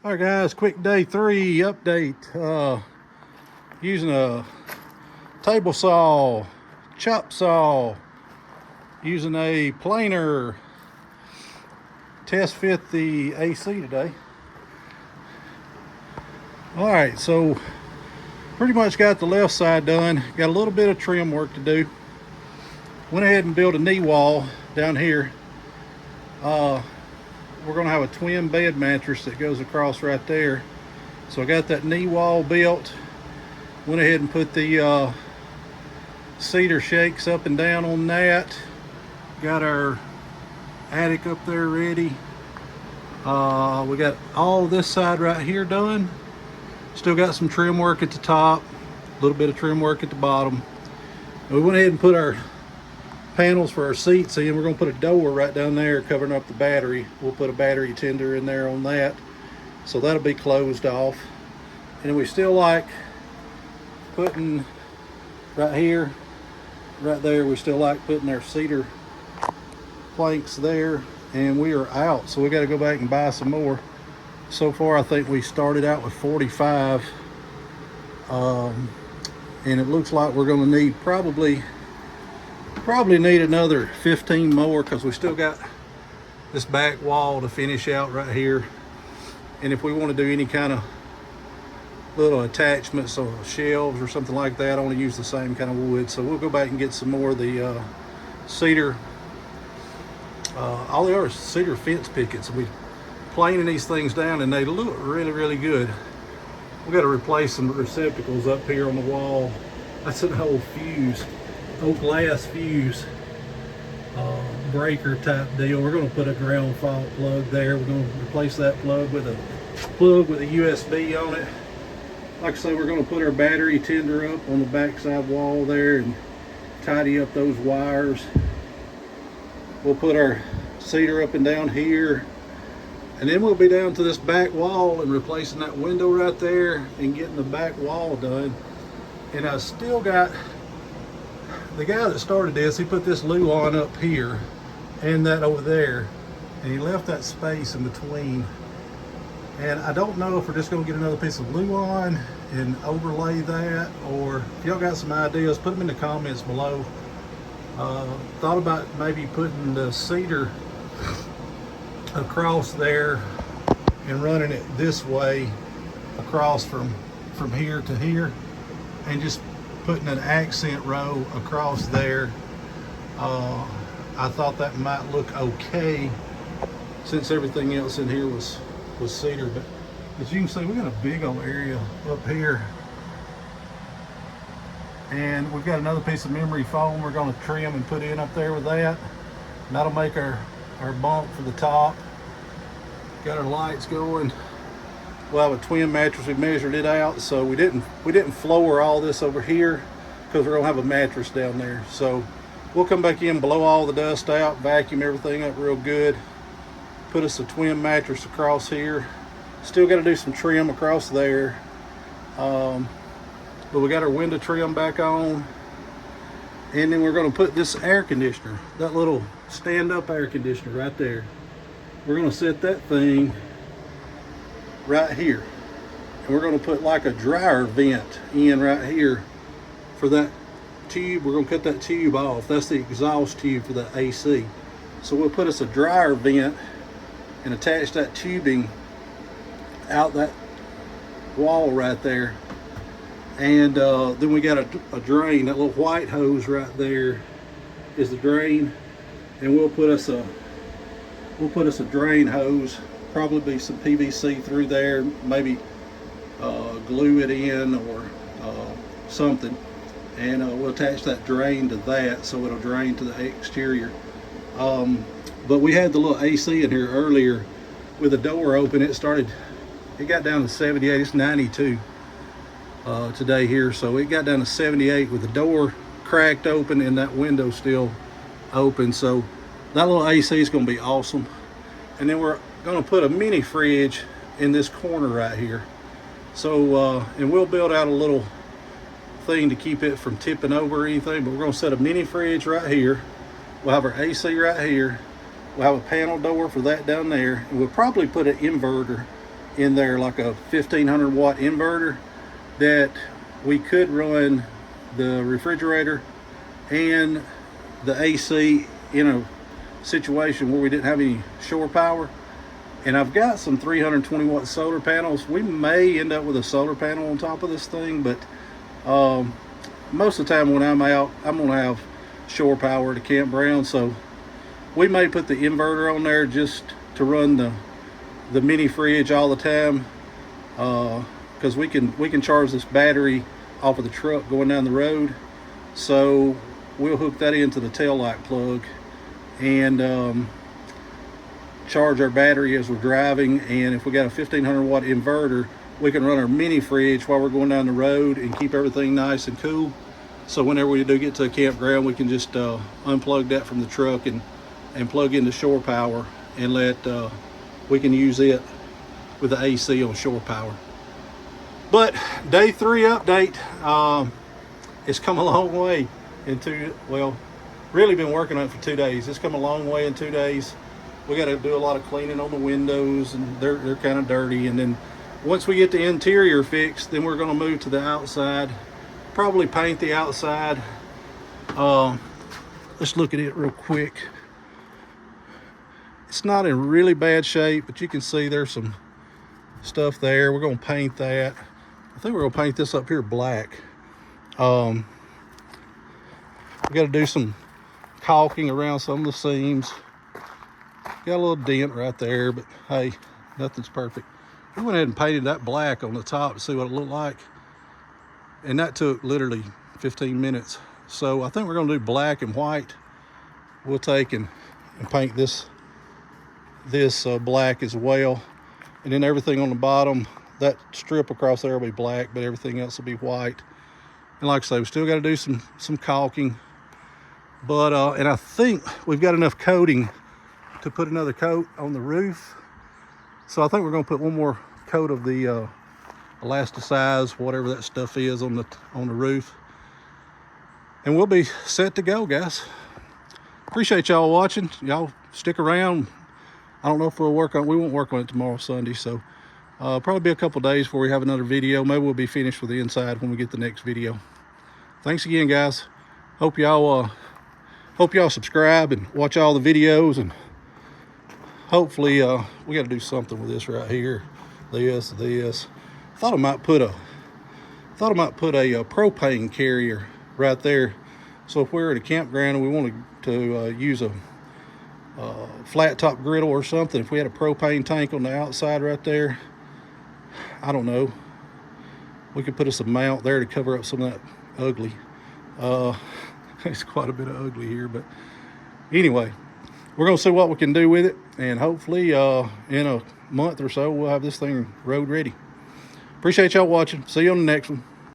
All right, guys, quick day 3 update. Using a table saw, chop saw, using a planer, test fit the AC today. All right, so pretty much got the left side done. Got a little bit of trim work to do. Went ahead and built a knee wall down here. We're gonna have a twin bed mattress that goes across right there. So I got that knee wall built. Went ahead and put the cedar shakes up and down on that. Got our attic up there ready. We got all this side right here done. Still got some trim work at the top, a little bit of trim work at the bottom. We went ahead and put our panels for our seats in. We're going to put a door right down there covering up the battery. We'll put a battery tender in there on that, so that'll be closed off. And we still like putting right here, right there, we still like putting our cedar planks there, and we are out, so we got to go back and buy some more. So far I think we started out with 45, and it looks like we're going to need probably need another 15 more, because we still got this back wall to finish out right here. And if we want to do any kind of little attachments or shelves or something like that, I only use the same kind of wood. So we'll go back and get some more of the cedar, all the other cedar fence pickets. We planing these things down and they look really good. We got to replace some receptacles up here on the wall. That's an old fuse, old glass fuse breaker type deal. We're going to put a ground fault plug there. We're going to replace that plug with a USB on it. Like I say, we're going to put our battery tender up on the backside wall there and tidy up those wires. We'll put our cedar up and down here, and then we'll be down to this back wall and replacing that window right there and getting the back wall done. And I still got, the guy that started this, he put this luan up here and that over there, and he left that space in between. And I don't know if we're just going to get another piece of luan and overlay that, or if y'all got some ideas, put them in the comments below. Thought about maybe putting the cedar across there and running it this way across from here to here, and just putting an accent row across there. I thought that might look okay since everything else in here was cedar. But as you can see, we got a big old area up here, and we've got another piece of memory foam we're going to trim and put in up there with that, and that'll make our bunk for the top. Got our lights going. We'll have a twin mattress. We measured it out, so we didn't floor all this over here because we're gonna have a mattress down there. So we'll come back in, blow all the dust out, vacuum everything up real good, put us a twin mattress across here. Still got to do some trim across there, but we got our window trim back on. And then we're going to put this air conditioner, that little stand-up air conditioner right there, we're going to set that thing right here, and we're going to put like a dryer vent in right here for that tube. We're going to cut that tube off. That's the exhaust tube for the AC. So we'll put us a dryer vent and attach that tubing out that wall right there. And then we got a drain. That little white hose right there is the drain, and we'll put us a drain hose, probably some PVC through there, maybe glue it in or something, and we'll attach that drain to that so it'll drain to the exterior. But we had the little AC in here earlier with the door open. It got down to 78. It's 92 today here, so it got down to 78 with the door cracked open and that window still open. So that little AC is going to be awesome. And then we're going to put a mini fridge in this corner right here. So and we'll build out a little thing to keep it from tipping over or anything, but we're going to set a mini fridge right here. We'll have our AC right here. We'll have a panel door for that down there, and we'll probably put an inverter in there, like a 1500 watt inverter, that we could run the refrigerator and the AC in a situation where we didn't have any shore power. And I've got some 320 watt solar panels. We may end up with a solar panel on top of this thing, but most of the time when I'm out, I'm gonna have shore power to campground. So we may put the inverter on there just to run the mini fridge all the time, because we can charge this battery off of the truck going down the road. So we'll hook that into the tail light plug and charge our battery as we're driving. And if we got a 1500 watt inverter, we can run our mini fridge while we're going down the road and keep everything nice and cool. So whenever we do get to a campground, we can just unplug that from the truck and plug into shore power and we can use it with the AC on shore power. But day 3 update, it's come a long way really been working on it for 2 days. It's come a long way in 2 days. We got to do a lot of cleaning on the windows, and they're kind of dirty. And then once we get the interior fixed, then we're going to move to the outside, probably paint the outside. Let's look at it real quick. It's not in really bad shape, but you can see there's some stuff there. We're going to paint that. I think we're going to paint this up here black. We got to do some caulking around some of the seams. Got a little dent right there, but hey, nothing's perfect. We went ahead and painted that black on the top to see what it looked like, and that took literally 15 minutes. So I think we're going to do black and white. We'll take and paint this black as well, and then everything on the bottom, that strip across there will be black, but everything else will be white. And like I say, we still got to do some caulking, but and I think we've got enough coating to put another coat on the roof. So I think we're going to put one more coat of the elasticize, whatever that stuff is, on the roof, and we'll be set to go, guys. Appreciate y'all watching. Y'all stick around. I don't know if we won't work on it tomorrow, Sunday, so probably be a couple days before we have another video. Maybe we'll be finished with the inside when we get the next video. Thanks again, guys. Hope y'all subscribe and watch all the videos, and hopefully we got to do something with this right here. This. Thought I might put a propane carrier right there. So if we're at a campground and we wanted to use a flat top griddle or something, if we had a propane tank on the outside right there, I don't know, we could put us a mount there to cover up some of that ugly. It's quite a bit of ugly here, but anyway, we're gonna see what we can do with it, and hopefully in a month or so we'll have this thing road ready. Appreciate y'all watching. See you on the next one.